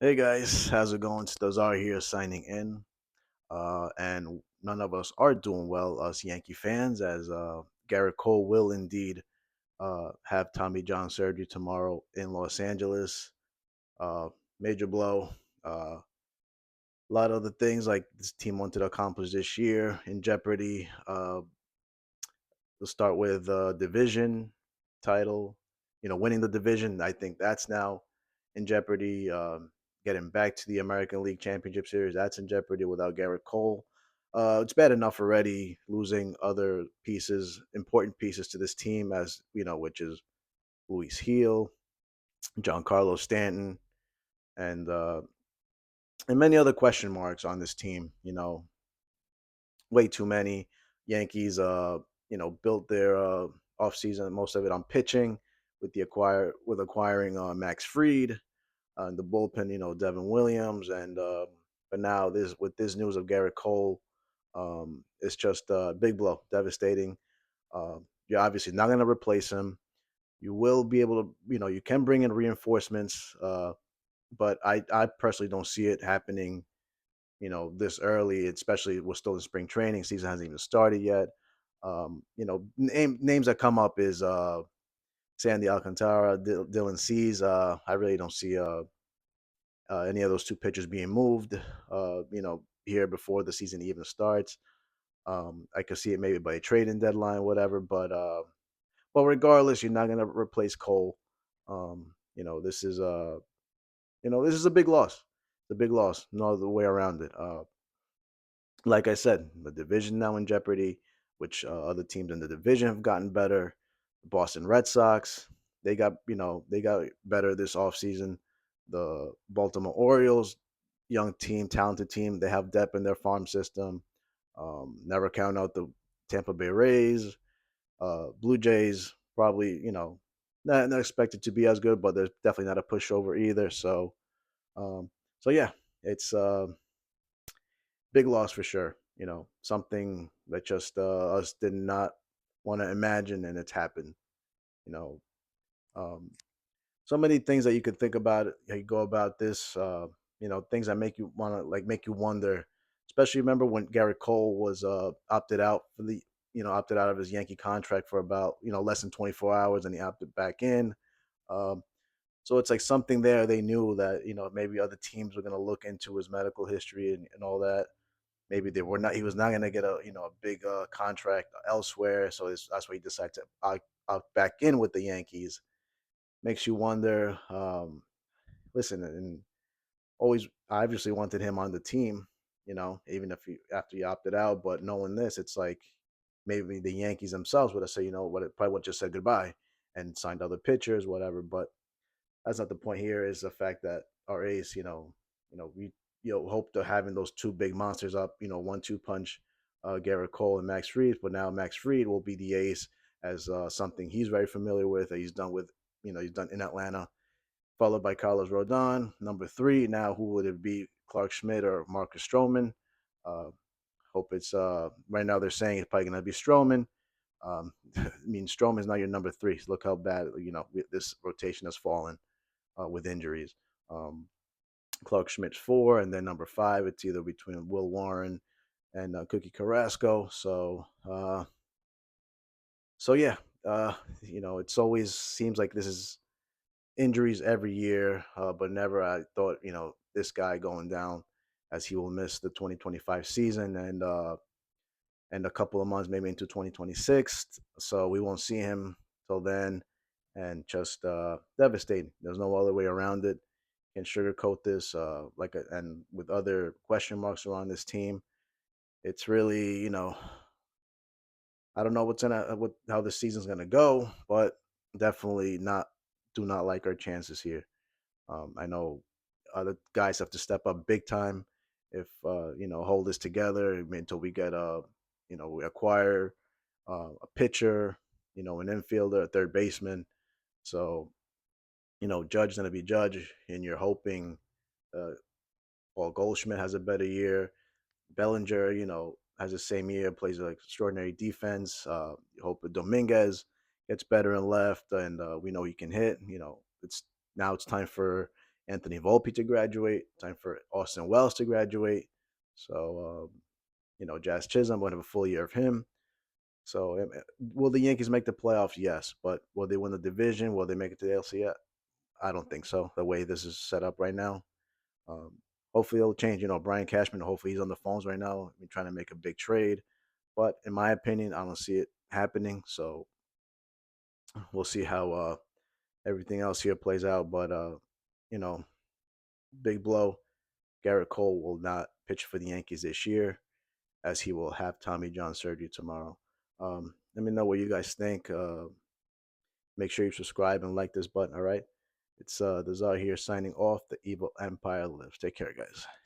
Hey guys, how's it going? Stazar here signing in. And none of us are doing well, us Yankee fans, as Gerrit Cole will indeed have Tommy John surgery tomorrow in Los Angeles. Uh, Major blow. A lot of the things like this team wanted to accomplish this year in jeopardy. We'll start with division title. Winning the division. I think that's now in jeopardy. Getting back to the American League Championship Series, that's in jeopardy without Gerrit Cole. It's bad enough already losing other pieces, important pieces to this team, as which is Luis Heel, John Carlos Stanton, and uh, and many other question marks on this team. Way too many. Yankees, built their offseason, most of it on pitching with acquiring Max Fried, and the bullpen, Devin Williams, and but now this with this news of Garrett Cole, it's just a big blow, devastating. You're obviously not going to replace him. You will be able to, you can bring in reinforcements, but I personally don't see it happening this early, especially we're still in spring training. Season hasn't even started yet. Names that come up is Sandy Alcantara, Dylan Cease. I really don't see any of those two pitchers being moved. Here before the season even starts. I could see it maybe by a trading deadline, whatever. But regardless, you're not going to replace Cole. This is this is a big loss. It's a big loss. No other way around it. Like I said, the division now in jeopardy, which other teams in the division have gotten better. The Boston Red Sox, they got better this offseason. The Baltimore Orioles, young team, talented team, they have depth in their farm system. Never count out the Tampa Bay Rays. Blue Jays, probably, not expected to be as good, but they're definitely not a pushover either. Um, so yeah, it's big loss for sure. Something that just us did not want to imagine, and it's happened. You know, um, so many things that you could think about how you go about this. Things that make you want to make you wonder. Especially remember when Garrett Cole was opted out of his Yankee contract for about less than 24 hours, and he opted back in. Um, so it's like something there. They knew that maybe other teams were going to look into his medical history and all that. Maybe they were not. He was not going to get a big contract elsewhere. So that's why he decided to opt back in with the Yankees. Makes you wonder. Listen, and always I obviously wanted him on the team. Even if he after he opted out. But knowing this, it's like maybe the Yankees themselves would have said, what, it probably would just said goodbye and signed other pitchers, whatever. But that's not the point here. Is the fact that our ace, we hope to having those two big monsters up, 1-2 punch, Garrett Cole and Max Fried. But now Max Fried will be the ace as something he's very familiar with. That he's done with, he's done in Atlanta, followed by Carlos Rodon. Number three, now who would it be? Clark Schmidt or Marcus Stroman? Uh, Hope it's right now they're saying it's probably going to be Stroman. I mean, Stroman is now your number three. So look how bad this rotation has fallen with injuries. Um, Clark Schmidt's four, and then number five, it's either between Will Warren and Cookie Carrasco. So yeah, it's always seems like this is injuries every year, but never I thought this guy going down as he will miss the 2025 season and a couple of months maybe into 2026. So we won't see him till then, and just devastating. There's no other way around it. Can sugarcoat this, and with other question marks around this team, it's really I don't know what how the season's gonna go, but definitely not do not like our chances here. I know other guys have to step up big time if hold this together until we get we acquire a pitcher, an infielder, a third baseman. So Judge gonna be Judge, and you're hoping uh, Paul Goldschmidt has a better year. Bellinger, has the same year, plays like extraordinary defense. You hope that Dominguez gets better and left, and we know he can hit. It's now it's time for Anthony Volpe to graduate. Time for Austin Wells to graduate. So, Jazz Chisholm, going to have a full year of him. So, will the Yankees make the playoffs? Yes. But will they win the division? Will they make it to the LCS? I don't think so, the way this is set up right now. Um, Hopefully, it'll change. Brian Cashman, hopefully, he's on the phones right now, trying to make a big trade. But in my opinion, I don't see it happening. So, we'll see how everything else here plays out. But, you know, big blow. Gerrit Cole will not pitch for the Yankees this year, as he will have Tommy John surgery tomorrow. Let me know what you guys think. Make sure you subscribe and like this button. All right. It's the Czar here signing off. The evil empire lives. Take care, guys.